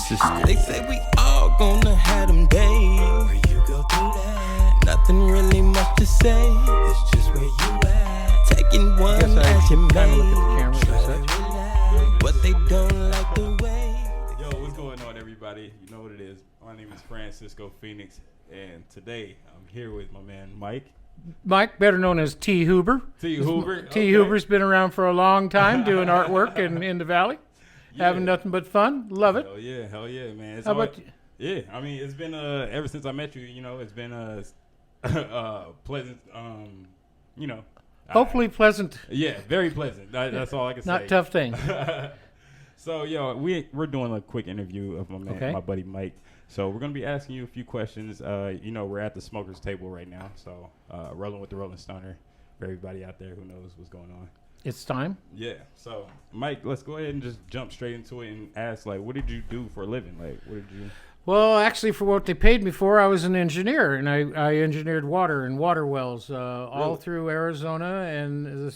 Francisco. They say we all gonna have them days where you go through that. Nothing really much to say. It's just where you at. Taking one as you Kind of look at the made. camera and such. But they don't like the way. Yo, what's going on, everybody? You know what it is. My name is Fransisco Phoenics, and today I'm here with my man Mike. Mike, better known as T. Hoober. T. Hoober. T. Hoober's been around for a long time doing artwork in the Valley. Having nothing but fun. Love it. Hell yeah, man. It's How about you? Yeah, I mean, it's been ever since I met you. You know, it's been pleasant. You know. Hopefully pleasant. Yeah, very pleasant. That's all I can say. Not tough thing. So, yo, we're doing a quick interview of my man, my buddy Mike. So we're gonna be asking you a few questions. You know, we're at the smokers table right now. So rolling with the Rolling Stoner for everybody out there who knows what's going on. It's time. Yeah. So, Mike, let's go ahead and just jump straight into it and ask, like, what did you do for a living? Like, what did you? Well, actually, for what they paid me for, I was an engineer, and I engineered water and water wells all through Arizona, and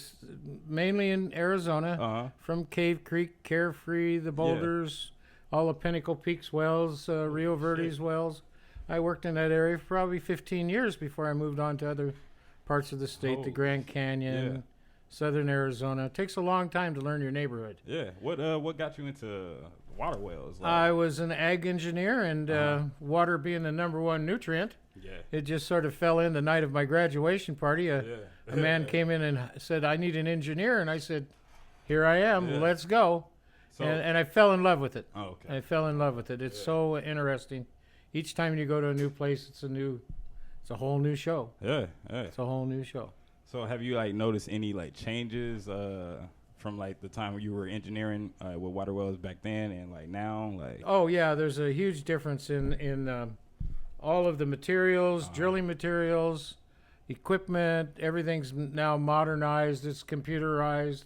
mainly in Arizona, from Cave Creek, Carefree, the Boulders, all the Pinnacle Peaks wells, Rio Verdes wells. I worked in that area for probably 15 years before I moved on to other parts of the state, the Grand Canyon, Southern Arizona. It takes a long time to learn your neighborhood. Yeah. What got you into water wells? Like, I was an ag engineer, and water being the number one nutrient, it just sort of fell in the night of my graduation party. A man came in and said, I need an engineer. And I said, here I am. Let's go. So, and I fell in love with it. Oh, okay. I fell in love with it. It's so interesting. Each time you go to a new place, it's a whole new show. Yeah. It's a whole new show. So have you like noticed any like changes from like the time when you were engineering with water wells back then and like now? Like, oh yeah, there's a huge difference in all of the materials, drilling materials, equipment. Everything's now modernized. It's computerized.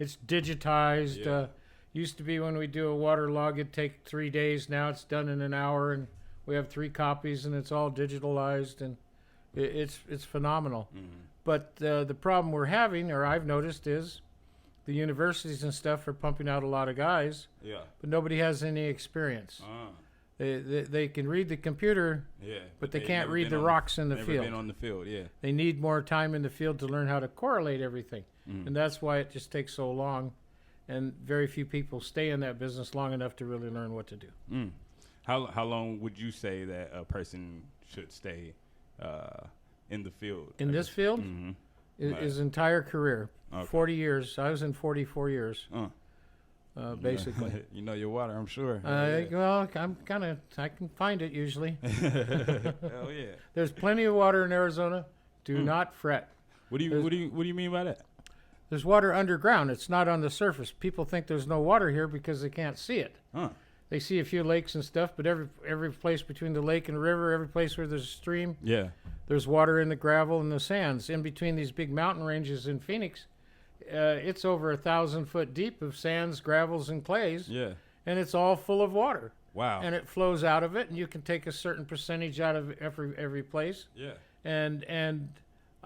It's digitized. Used to be when we do a water log, it'd take 3 days. Now it's done in an hour, and we have 3 copies, and it's all digitalized, and it's phenomenal. Mm-hmm. But the problem we're having, or I've noticed, is the universities and stuff are pumping out a lot of guys, but nobody has any experience. They can read the computer, but they can't read the rocks in the field. Never been on the field, They need more time in the field to learn how to correlate everything, and that's why it just takes so long, and very few people stay in that business long enough to really learn what to do. How long would you say that a person should stay in the field? In this field? His entire career. 40 years. I was in 44 years. Basically. You know your water, I'm sure. Well, I can find it usually. Hell yeah. There's plenty of water in Arizona. Do not fret. What do you mean by that? There's water underground. It's not on the surface. People think there's no water here because they can't see it. They see a few lakes and stuff, but every place between the lake and the river, every place where there's a stream, there's water in the gravel and the sands. In between these big mountain ranges in Phoenix, it's over 1,000 foot deep of sands, gravels, and clays, and it's all full of water. Wow. And it flows out of it, and you can take a certain percentage out of every place. And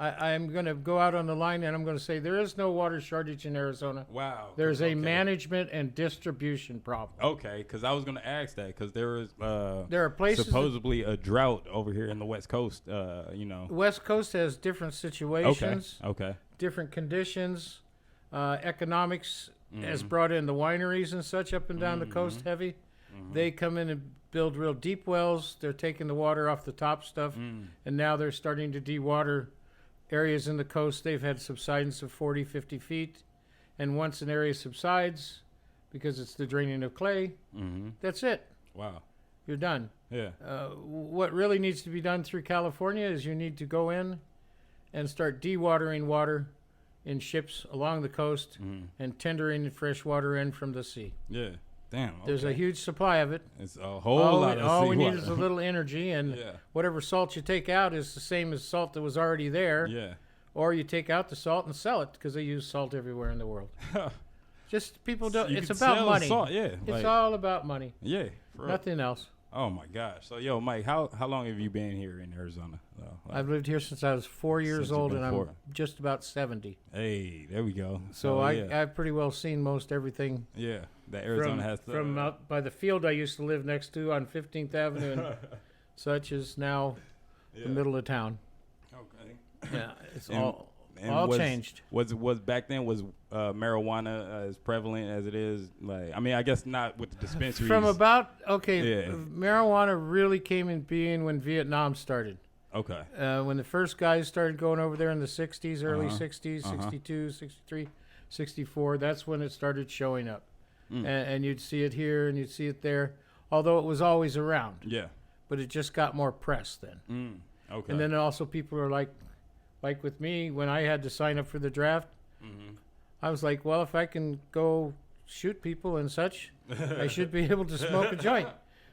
I'm going to go out on the line, and I'm going to say there is no water shortage in Arizona. Wow. There's a management and distribution problem. Okay, because I was going to ask that, because there are places supposedly a drought over here in the West Coast. The West Coast has different situations. Okay. Different conditions. Economics has brought in the wineries and such up and down the coast heavy. They come in and build real deep wells. They're taking the water off the top stuff, and now they're starting to dewater areas in the coast. They've had subsidence of 40, 50 feet. And once an area subsides, because it's the draining of clay, that's it. Wow. You're done. Yeah. What really needs to be done through California is you need to go in and start dewatering water in ships along the coast and tendering fresh water in from the sea. Yeah. Damn. Okay. There's a huge supply of it. It's a whole lot of all we seawater. need is a little energy, and whatever salt you take out is the same as salt that was already there. Yeah. Or you take out the salt and sell it, because they use salt everywhere in the world. Just people don't. It's about money. Salt, it's all about money. Yeah. Nothing else. Oh my gosh. So yo, Mike, how long have you been here in Arizona? I've lived here since I was 4 years old, and I'm just about 70. Hey, there we go. So I've pretty well seen most everything. Yeah. That Arizona has to, from out by the field I used to live next to on 15th Avenue and such is now the middle of town. Okay. Yeah, it's And- all and changed. Was back then marijuana as prevalent as it is? Like, I mean, I guess not with the dispensaries. From about marijuana really came in being when Vietnam started. Okay. When the first guys started going over there in the 60s, early 60s, 62, 63, 64, that's when it started showing up. And you'd see it here and you'd see it there, although it was always around. Yeah. But it just got more press then. Okay. And then also people are like with me, when I had to sign up for the draft, I was like, well, if I can go shoot people and such, I should be able to smoke a joint.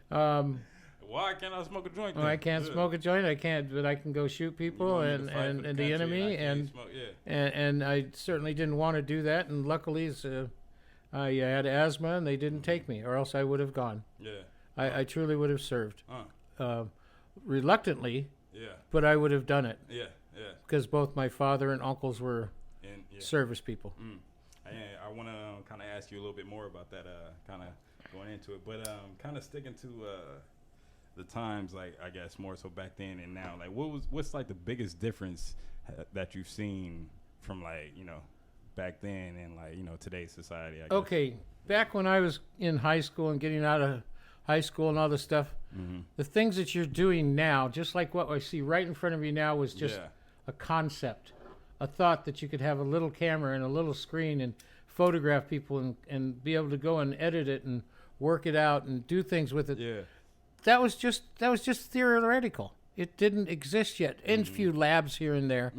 Why can't I smoke a joint? Well, I can't smoke a joint. I can't, but I can go shoot people and the enemy. And I certainly didn't want to do that. And luckily, I had asthma and they didn't take me, or else I would have gone. Yeah. I truly would have served. Reluctantly, but I would have done it. Yeah. Because both my father and uncles were service people. I want to kind of ask you a little bit more about that, kind of going into it, but kind of sticking to the times, like I guess more so back then and now. Like, what's like the biggest difference that you've seen from like back then and like today's society? I guess. Okay, back when I was in high school and getting out of high school and all this stuff, the things that you're doing now, just like what I see right in front of you now, was just a concept, a thought that you could have a little camera and a little screen and photograph people and be able to go and edit it and work it out and do things with it. Yeah. That was just theoretical. It didn't exist yet. In a few labs here and there,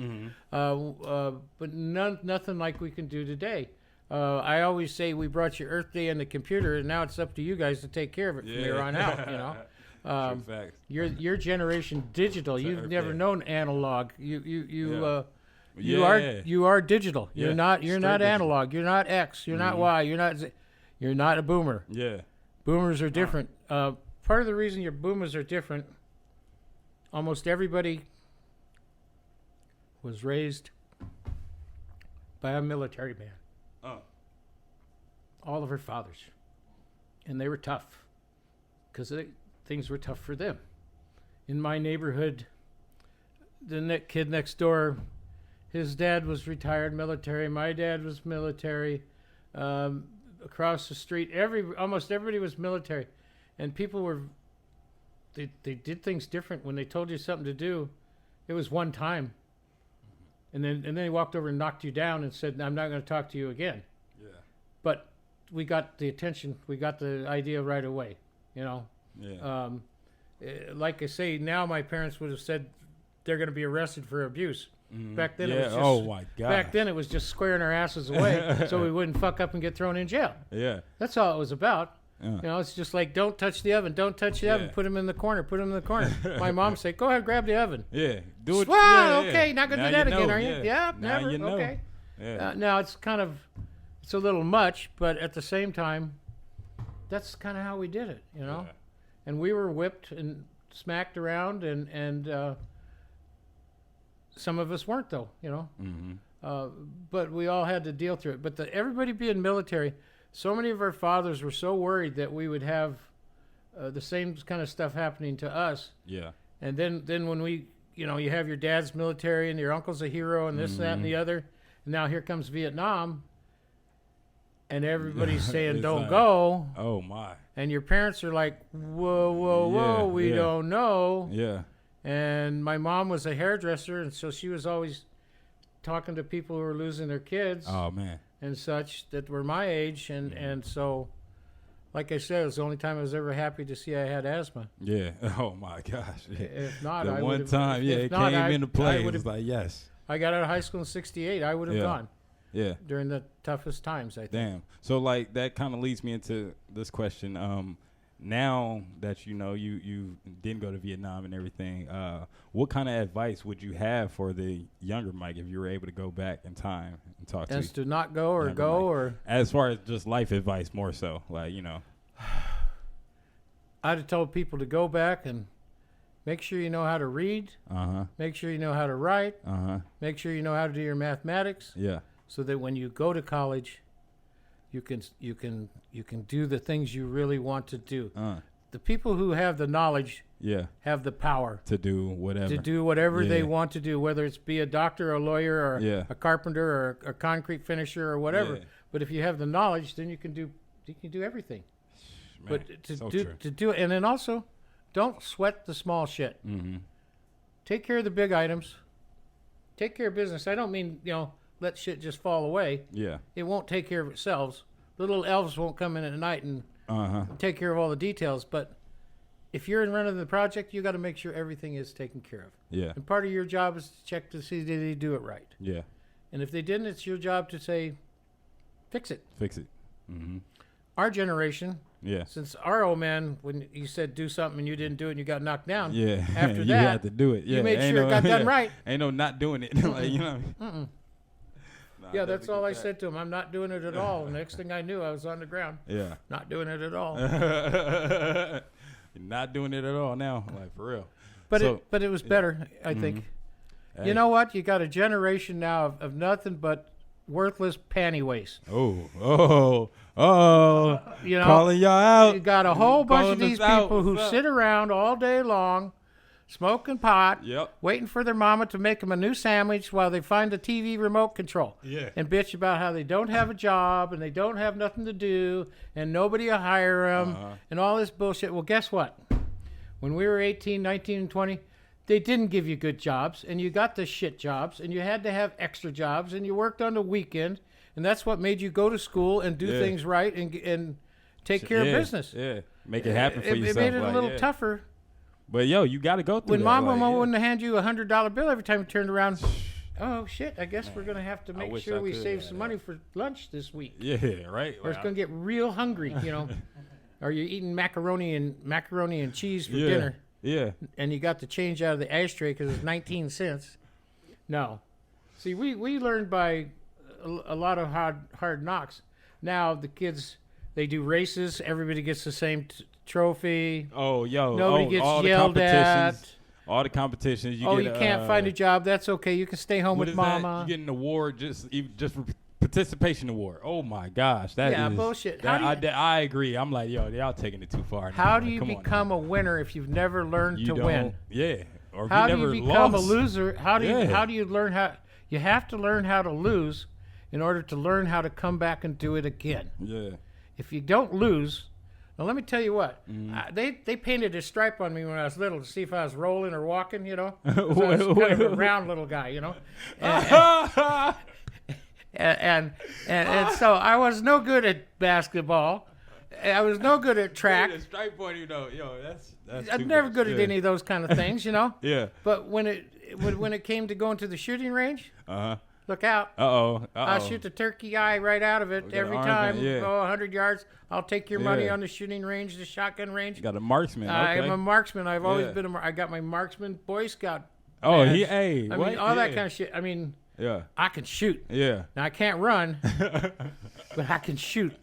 but nothing like we can do today. I always say we brought you Earth Day and the computer, and now it's up to you guys to take care of it from here on out. True facts. Your generation digital. You've never known analog. You are digital. You're not analog. You're not X. You're not Y. You're not Z. You're not a boomer. Yeah. Boomers are different. Part of the reason your boomers are different, almost everybody was raised by a military man. All of our fathers. And they were tough because things were tough for them. In my neighborhood, the kid next door, his dad was retired military. My dad was military. Across the street, almost everybody was military. And people they did things different. When they told you something to do, it was one time. And then he walked over and knocked you down and said, I'm not going to talk to you again. Yeah. But we got the attention. We got the idea right away, Yeah. Like I say, now my parents would have said they're going to be arrested for abuse. Back then, it was just, my God. Back then, it was just squaring our asses away so we wouldn't fuck up and get thrown in jail. Yeah. That's all it was about. It's just like, don't touch the oven. Don't touch the oven. Put them in the corner. Put them in the corner. My mom said, go ahead, grab the oven. Yeah. Do it. Well, okay, not going to do that again, are you? Yeah, Yeah, now never. you know. Okay. Yeah. Now, it's a little much, but at the same time, that's kind of how we did it, Yeah. And we were whipped and smacked around, and some of us weren't, though, but we all had to deal through it. But everybody being military, so many of our fathers were so worried that we would have the same kind of stuff happening to us. Yeah. And then when we, you have your dad's military and your uncle's a hero and this, that, and the other. And now here comes Vietnam. And everybody's saying, don't like, go. Oh, my. And your parents are like, whoa, we don't know. Yeah. And my mom was a hairdresser, and so she was always talking to people who were losing their kids. Oh, man. And such that were my age. And so, like I said, it was the only time I was ever happy to see I had asthma. Yeah. Oh, my gosh. Yeah. If not, the I one would time, it came into play. It was like, yes. I got out of high school in 68. I would have gone. Yeah. During the toughest times, I think. Damn. So, like, that kind of leads me into this question. Now that you didn't go to Vietnam and everything, what kind of advice would you have for the younger Mike if you were able to go back in time and talk As to not go or go, Mike? or as far as just life advice, more so, like I'd have told people to go back and make sure you know how to read. Make sure you know how to write. Make sure you know how to do your mathematics. Yeah. So that when you go to college, you can do the things you really want to do. The people who have the knowledge have the power to do whatever they want to do, whether it's be a doctor, a lawyer, or a carpenter, or a concrete finisher, or whatever. But if you have the knowledge, then you can do everything. Man, but to do it, and then also, don't sweat the small shit. Mm-hmm. Take care of the big items. Take care of business. I don't mean let shit just fall away. Yeah. It won't take care of itself. The little elves won't come in at night and take care of all the details. But if you're in running the project, you got to make sure everything is taken care of. Yeah. And part of your job is to check to see did they do it right. Yeah. And if they didn't, it's your job to say, fix it. Fix it. Mm-hmm. Our generation, since our old man, when you said do something and you didn't do it and you got knocked down, after you that, had to do it. Yeah. You made sure it got done right. Ain't no not doing it. Like, you know what I mean? Yeah, that's all I said to him. I'm not doing it at all. And the next thing I knew, I was on the ground. Yeah. Not doing it at all. You're not doing it at all now, like for real. But it was better, I think. Hey. You know what? You got a generation now of nothing but worthless panty waste. Oh. You know, calling y'all out. You got a whole bunch of these people who sit around all day long, smoking pot, waiting for their mama to make them a new sandwich while they find a TV remote control. Yeah. And bitch about how they don't have a job and they don't have nothing to do and nobody will hire them and all this bullshit. Well, guess what? When we were 18, 19, and 20, they didn't give you good jobs and you got the shit jobs and you had to have extra jobs and you worked on the weekend and that's what made you go to school and do things right and take care of business. Yeah, make it happen for yourself. It made it a little tougher. But you got to go through when that. Mama wouldn't hand you $100 bill every time you turned around. Oh shit! I guess we're gonna have to make sure we save some money for lunch this week. Yeah, right. Or it's gonna get real hungry, Or you're eating macaroni and cheese for dinner. Yeah. And you got the change out of the ashtray because it's 19 cents. No, see, we learned by a lot of hard knocks. Now the kids, they do races. Everybody gets the same trophy. Nobody gets yelled at. All the competitions. You can't find a job. That's okay. You can stay home with mama. You get an award just for participation award. Oh my gosh, that is bullshit. I agree. I'm like, y'all taking it too far. How do you become a winner if you've never learned to win? Yeah. Or how do you become a lost. loser? How do you learn how? You have to learn how to lose in order to learn how to come back and do it again. Yeah. If you don't lose, now let me tell you what. They painted a stripe on me when I was little to see if I was rolling or walking. I was kind of a round little guy. And so I was no good at basketball. I was no good at track. A stripe on you though, that's I'm never good at any of those kind of things, Yeah. But when it came to going to the shooting range, look out. I'll shoot the turkey eye right out of it every time. Go 100 yards. I'll take your money on the shooting range, the shotgun range. You got a marksman. Okay. I'm a marksman. I've always been I got my marksman Boy Scout. Oh, badge. I mean, all that kind of shit. I mean, I can shoot. Yeah. Now I can't run, but I can shoot.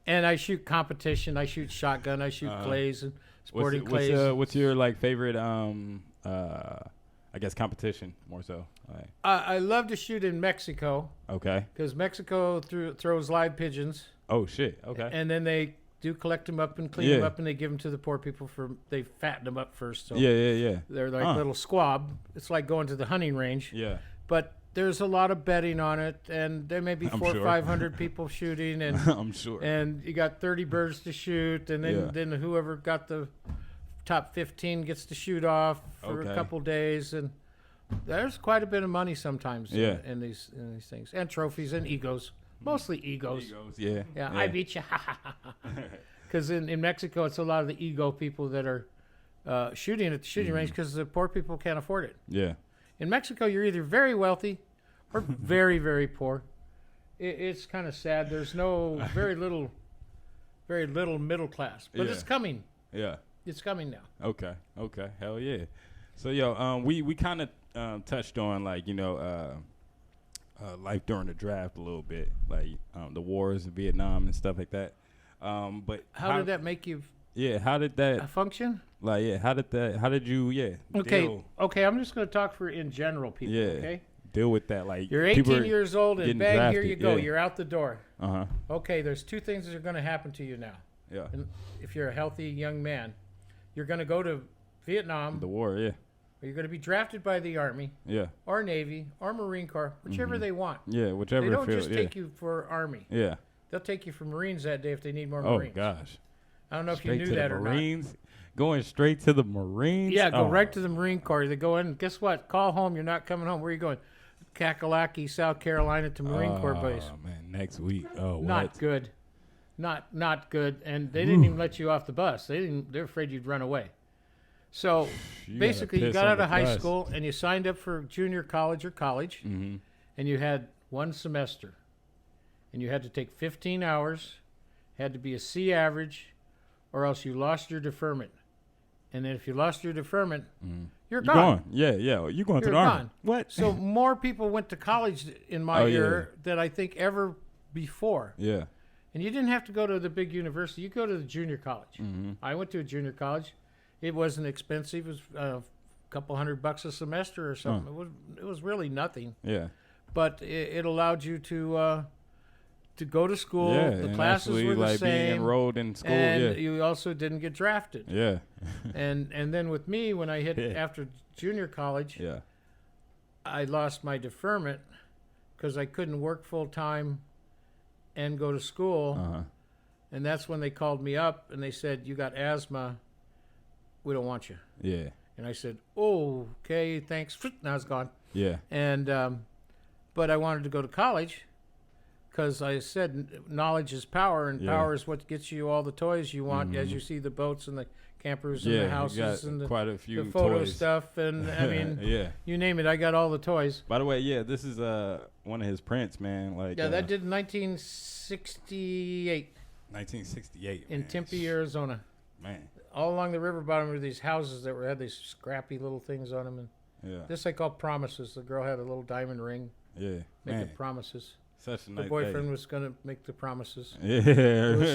And I shoot competition. I shoot shotgun. I shoot clays and sporting clays. What's your favorite I guess competition more so? I love to shoot in Mexico. Okay. Because Mexico throws live pigeons. Oh shit. Okay. And then they do collect them up and clean them up and they give them to the poor people they fatten them up first. So yeah. They're like little squab. It's like going to the hunting range. Yeah. But there's a lot of betting on it, and there may be 400 or 500 people shooting, and I'm sure. And you got 30 birds to shoot, and then whoever got the top 15 gets to shoot off for a couple days, and there's quite a bit of money sometimes in these things, and trophies and egos, mostly egos. Yeah. I beat you, because in Mexico it's a lot of the ego people that are shooting at the shooting range because the poor people can't afford it. Yeah. In Mexico, you're either very wealthy or very, very poor. It's kind of sad. There's very little middle class, but it's coming. Yeah, it's coming now. Okay, hell yeah. So we kind of touched on life during the draft a little bit, the wars in Vietnam and stuff like that. But how did that make you? Yeah, how did that function? How did you? Yeah. Okay, I'm just going to talk for in general people. Yeah. Okay. deal with that? Like you're people 18 are years old and getting bang, drafted, here you go. yeah. You're out the door. Uh-huh. Okay, there's two things that are going to happen to you now. Yeah. And if you're a healthy young man, you're going to go to Vietnam, The war, yeah. or you're going to be drafted by the Army Yeah. or Navy or Marine Corps, whichever they want. Yeah, whichever They don't field, just yeah. take you for Army. Yeah. They'll take you for Marines that day if they need more Oh Marines. gosh. I don't know if Straight you to knew that the or Marines? Going straight to the Marines? not. Yeah, go Oh. right to the Marine Corps. They go in, guess what? Call home. You're not coming home. Where are you going? Kakalaki, South Carolina to Marine Corps base. Oh man, next week. Oh, Not what? good. Not good. And they didn't even let you off the bus. They're afraid you'd run away. So You basically, gotta you piss got on out the of high bus. school and you signed up for junior college or college, Mm-hmm. and you had one semester, and you had to take 15 hours, had to be a C average, or else you lost your deferment. And then if you lost your deferment, you're gone. Yeah, yeah. You're going to You're the Army. gone. What? So more people went to college in my Oh, yeah. year than I think ever before. Yeah. And you didn't have to go to the big university. You go to the junior college. Mm-hmm. I went to a junior college. It wasn't expensive. It was a couple $100 a semester or something. It was really nothing. Yeah. But it allowed you to go to school. Yeah. The and classes actually, were the like being same. enrolled in school. And Yeah. you also didn't get drafted. Yeah. And then with me, when I hit Yeah. after junior college, Yeah. I lost my deferment because I couldn't work full time and go to school. Uh-huh. And that's when they called me up and they said, "You got asthma. We don't want you." Yeah. And I said, "Oh, okay, thanks." Now it's gone. Yeah. And but I wanted to go to college because I said knowledge is power, and Yeah. power is what gets you all the toys you want. As you see the boats and the campers and Yeah. the you houses got and the quite a few photo toys. stuff, and I mean, Yeah. you name it, I got all the toys. By the way, yeah, this is one of his prints, man. Like Yeah, that did in 1968 1968 in man. Tempe, Arizona. Man. All along the river bottom were these houses that had these scrappy little things on them, and Yeah. this I call promises. The girl had a little diamond ring Yeah. making Man. promises. Such a The nice boyfriend was going to make the promises. Yeah.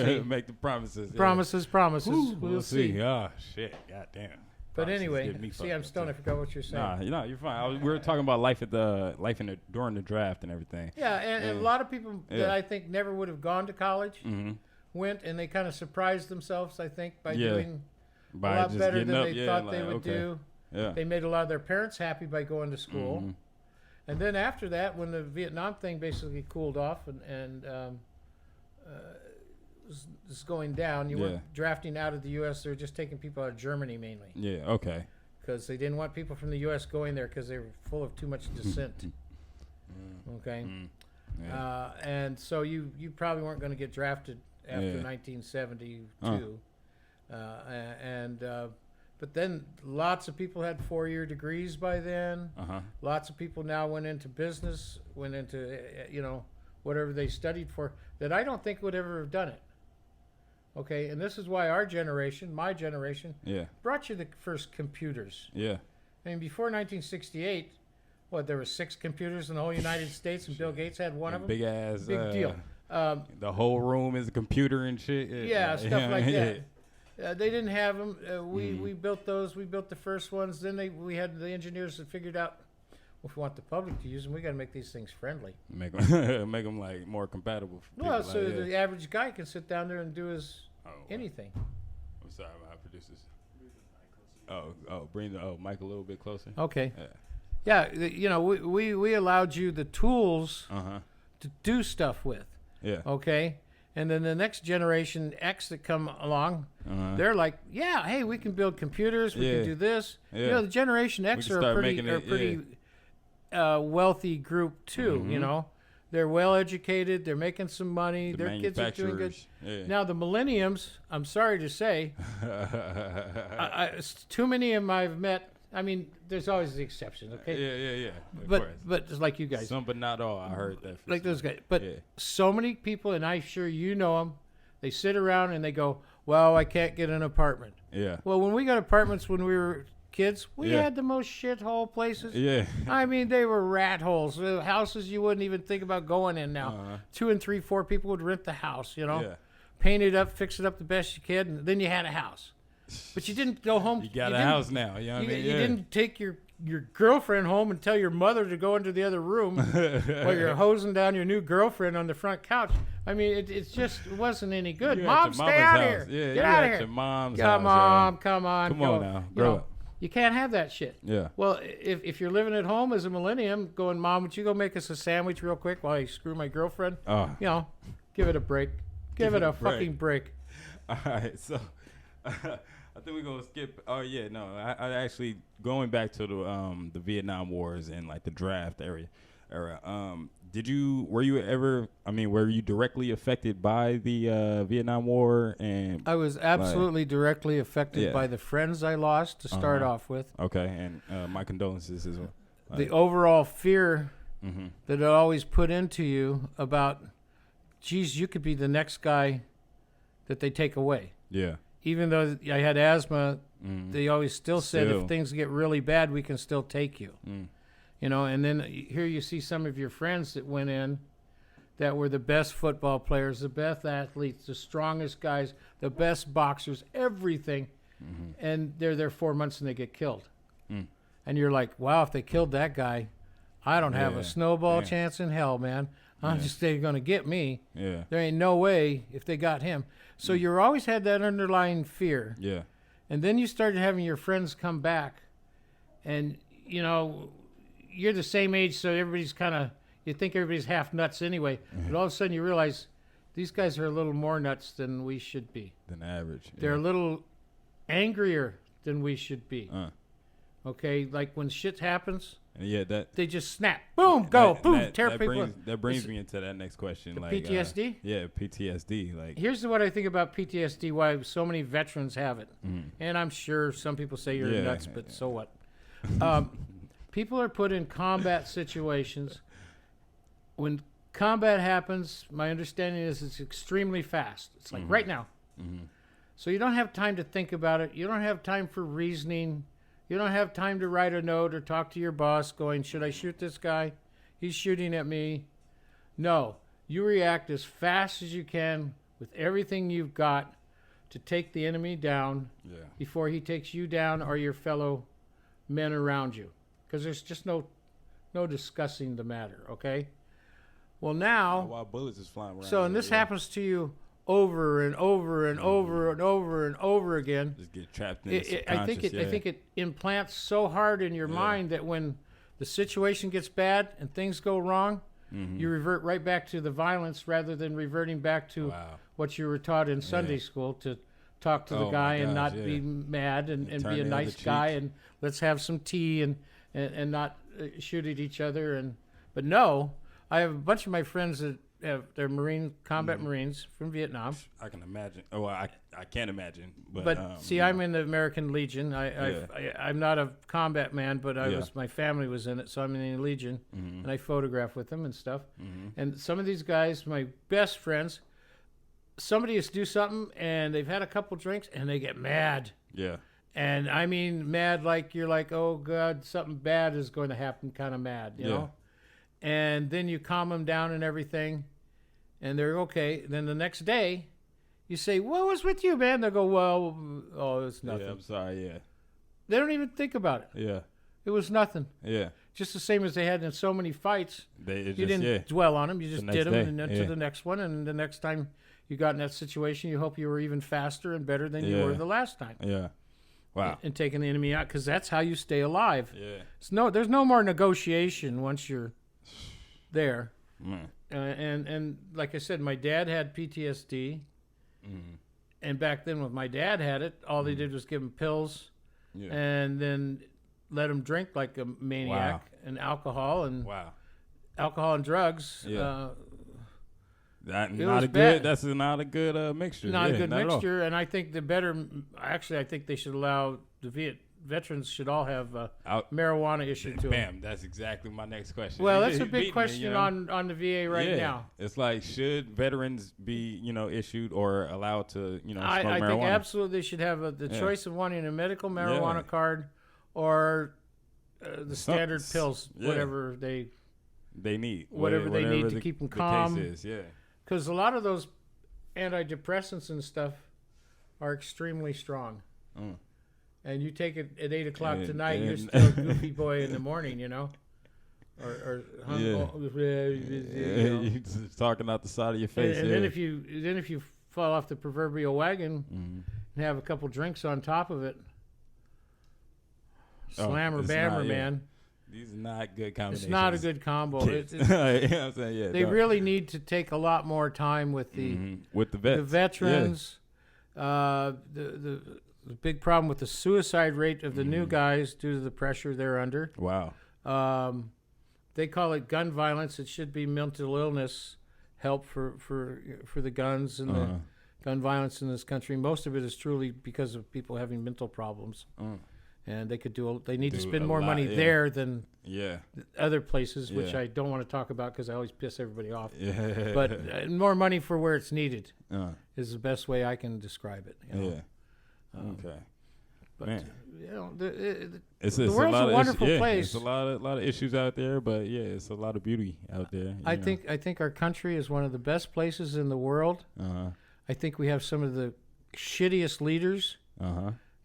see. Make the promises. Yeah. Promises. Ooh, We'll see. Oh shit! God damn. But Promises anyway, get me see, fucked I'm up, stoned. I too. forgot what you're saying. Nah, you're fine. We were talking about life during the draft and everything. Yeah, and a Yeah. lot of people that Yeah. I think never would have gone to college Mm-hmm. went, and they kind of surprised themselves, I think, by Yeah. doing By a lot just better getting than up, they yeah, thought like, they would okay. do. Yeah. They made a lot of their parents happy by going to school. Mhm. And then after that, when the Vietnam thing basically cooled off and was going down, you Yeah. weren't drafting out of the U.S. They were just taking people out of Germany mainly Yeah. Okay. because they didn't want people from the U.S. going there because they were full of too much dissent. Okay. Mm. Yeah. And so you probably weren't going to get drafted after Yeah. 1972. But then lots of people had 4-year degrees by then. Uh-huh. Lots of people now went into business, went into, whatever they studied for, that I don't think would ever have done it. Okay, and this is why our generation, my generation, Yeah. brought you the first computers. Yeah. I mean, before 1968, there were 6 computers in the whole United States, and Bill Gates had one of them. Big ass. Big deal. The whole room is a computer and shit. Yeah, stuff like Yeah. that. They didn't have them. We built those. We built the first ones. Then we had the engineers that figured out, well, if we want the public to use them, we got to make these things friendly. Make them like more compatible. For Well, people, so like, yeah. the average guy can sit down there and do his anything. I'm sorry, my producers. Bring the mic a little bit closer. Okay. Yeah. Yeah, we allowed you the tools to do stuff with. Yeah. Okay. And then the next generation X that come along, they're like, yeah, hey, we can build computers, we can do this. Yeah. The Generation X can are start a making pretty it, wealthy group too. They're well educated, they're making some money, The their kids are doing good. Yeah. Now the millenniums, I'm sorry to say, too many of them I've met. I mean, there's always the exceptions, okay? Yeah. Of course. But just like you guys, Some, but not all. I heard that. for like some. those guys. But Yeah. so many people, and I'm sure you know them, they sit around and they go, well, I can't get an apartment. Yeah. Well, when we got apartments when we were kids, we Yeah. had the most shithole places. Yeah. I mean, they were rat holes, houses you wouldn't even think about going in now. 2 and 3, 4 people would rent the house, Yeah. paint it up, fix it up the best you could, and then you had a house. But you didn't go home. You got a didn't- house now. You know what I mean? You Yeah. didn't take your your girlfriend home and tell your mother to go into the other room while you're hosing down your new girlfriend on the front couch. I mean, it wasn't any good. You Mom, stay out house. here. Yeah, Get out of here. Your mom's Come house, on, come on. Come on now. Grow up. You can't have that shit. Yeah. Well, if you're living at home as a millennium, going, Mom, would you go make us a sandwich real quick while I screw my girlfriend? Give it a break. Give it a fucking break. All right, so I think we're gonna skip. Oh yeah, no, I actually going back to the Vietnam Wars and like the draft era. Were you directly affected by the Vietnam War? And I was absolutely directly affected by the friends I lost to start off with. Okay, and my condolences as well. The overall fear that it always put into you about, geez, you could be the next guy that they take away. Yeah. Even though I had asthma, they always still said if things get really bad, we can still take you. You know, and then here you see some of your friends that went in that were the best football players, the best athletes, the strongest guys, the best boxers, everything. And they're there 4 months and they get killed. And you're like, wow, if they killed that guy, I don't have a snowball chance in hell, man. They're going to get me. Yeah. There ain't no way if they got him. So you always had that underlying fear. Yeah. And then you started having your friends come back. And, you know, you're the same age, so everybody's kind of, you think everybody's half nuts anyway. But all of a sudden you realize these guys are a little more nuts than we should be. Than average. They're a little angrier than we should be. Okay? Like when shit happens, they just snap. Boom, go, boom, tear people. That brings me into that next question. Like PTSD? PTSD. Like, here's what I think about PTSD, why so many veterans have it. And I'm sure some people say you're nuts, but so what? People are put in combat situations. When combat happens, my understanding is it's extremely fast. It's like right now. So you don't have time to think about it. You don't have time for reasoning. You don't have time to write a note or talk to your boss going, should I shoot this guy? He's shooting at me. No, you react as fast as you can with everything you've got to take the enemy down before he takes you down or your fellow men around you. Because there's just no discussing the matter, okay? Well, now... While bullets is flying around. So, and this happens to you over and over and over and over and over again. Just get trapped in the I think it implants so hard in your mind that when the situation gets bad and things go wrong, you revert right back to the violence rather than reverting back to what you were taught in Sunday school to talk to the guy and not be mad and be a nice guy and let's have some tea and not shoot at each other. But no, I have a bunch of my friends that they're combat Marines from Vietnam. I can imagine. Oh, I can't imagine. But see, I'm in the American Legion. I'm not a combat man, but my family was in it, so I'm in the Legion, and I photograph with them and stuff. And some of these guys, my best friends, somebody is do something, and they've had a couple drinks, and they get mad. Yeah. And I mean mad like you're like, oh, God, something bad is going to happen, kind of mad, you know? And then you calm them down and everything, and they're okay. Then the next day, you say, what was with you, man? They'll go, well, it's nothing. Yeah, I'm sorry, They don't even think about it. Yeah. It was nothing. Yeah. Just the same as they had in so many fights. You didn't dwell on them. You just did them and then to the next one. And the next time you got in that situation, you hope you were even faster and better than you were the last time. Yeah. Wow. And taking the enemy out, because that's how you stay alive. Yeah. There's no more negotiation once you're there. Man. And like I said, my dad had PTSD. And back then when my dad had it, all they did was give him pills and then let him drink like a maniac and alcohol and drugs. That's not a good mixture. Not a good mixture. And I think I think they should allow veterans should all have marijuana issued to them. Bam, that's exactly my next question. Well, that's a big question on the VA right now. It's like, should veterans be, issued or allowed to, smoke marijuana? I think absolutely they should have the choice of wanting a medical marijuana card or the standard pills, whatever they need. Whatever they need to keep them calm. The case is, because a lot of those antidepressants and stuff are extremely strong. and you take it at 8 o'clock And- tonight, you're and- still a goofy boy in the morning, you know. Or Yeah. you know. You just talking out the side of your face. And then if you fall off the proverbial wagon and have a couple drinks on top of it, slammer it's bammer, not, yeah. man. These are not good combinations. It's not a good combo. Kids. You know what I'm saying? Yeah, They really need to take a lot more time with the with the vets. the veterans. The big problem with the suicide rate of the new guys due to the pressure they're under. Wow. They call it gun violence. It should be mental illness help for the guns and the gun violence in this country. Most of it is truly because of people having mental problems, and they need to spend more money there than other places, which I don't want to talk about because I always piss everybody off. Yeah. But more money for where it's needed is the best way I can describe it. You know? Okay. But Man. you know, It's the world's a wonderful place. There's a lot of issues out there, but it's a lot of beauty out there. I think our country is one of the best places in the world. I think we have some of the shittiest leaders.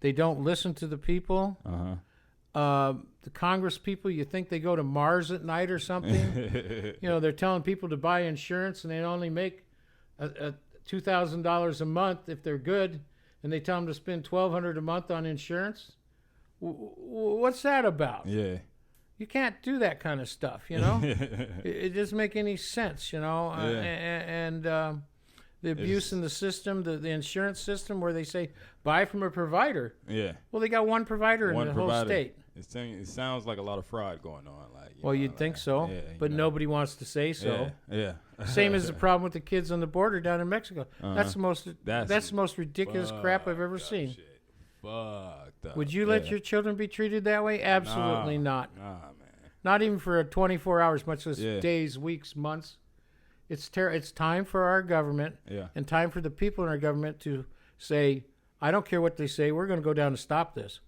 They don't listen to the people. The Congress people, you think they go to Mars at night or something? You know, they're telling people to buy insurance and they only make $2,000 a month if they're good, and they tell them to spend $1,200 a month on insurance. What's that about? Yeah. You can't do that kind of stuff, you know? It doesn't make any sense, you know? And the abuse in the system, the insurance system, where they say, buy from a provider. Yeah. Well, they got one provider in the whole state. It sounds like a lot of fraud going on. You'd think so, but nobody wants to say so. Yeah. Same as the problem with the kids on the border down in Mexico. That's the most ridiculous crap I've ever seen. Shit. Fucked up. Would you let your children be treated that way? Absolutely not. Nah, man. Not even for 24 hours, much less days, weeks, months. It's time for our government and time for the people in our government to say, I don't care what they say, we're going to go down and stop this.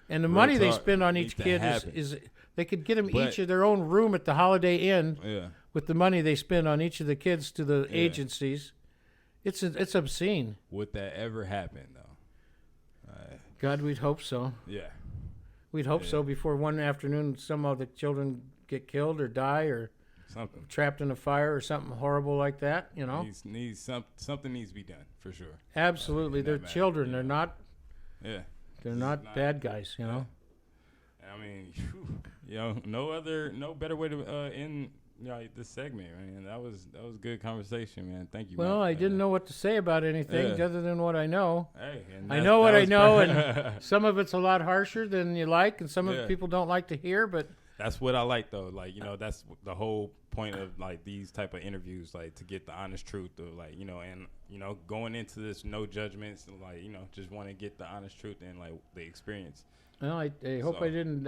And the money they spend on each kid is they could get them each of their own room at the Holiday Inn with the money they spend on each of the kids to the agencies. It's obscene. Would that ever happen, though? God, we'd hope so. Yeah. We'd hope so before one afternoon some of the children get killed or die or something trapped in a fire or something horrible like that, you know. Something needs to be done for sure. Absolutely. They're children. They're not they're not bad guys, you know. I mean, no better way to end this segment, man. That was a good conversation, man. Thank you. Well, Mike, I didn't know what to say about anything other than what I know. Hey, I know what I know, and some of it's a lot harsher than you like, and some of it people don't like to hear, but that's what I like, though. Like, that's the whole point of like these type of interviews, like to get the honest truth of and going into this, no judgments, and just want to get the honest truth and like the experience. Well, I hope I didn't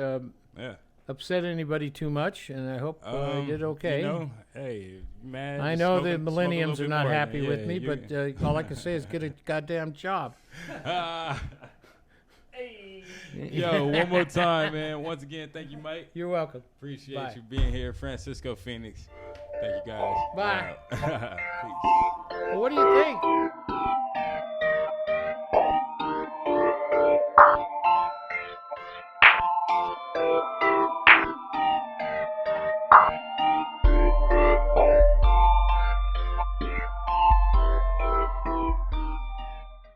upset anybody too much, and I hope I did okay. Hey, man. I know the millenniums are not happy with me, but all I can say is get a goddamn job. Yo, one more time, man. Once again, thank you, Mike. You're welcome. Appreciate you being here, Fransisco Phoenics. Thank you, guys. Bye. Peace. Well, what do you think?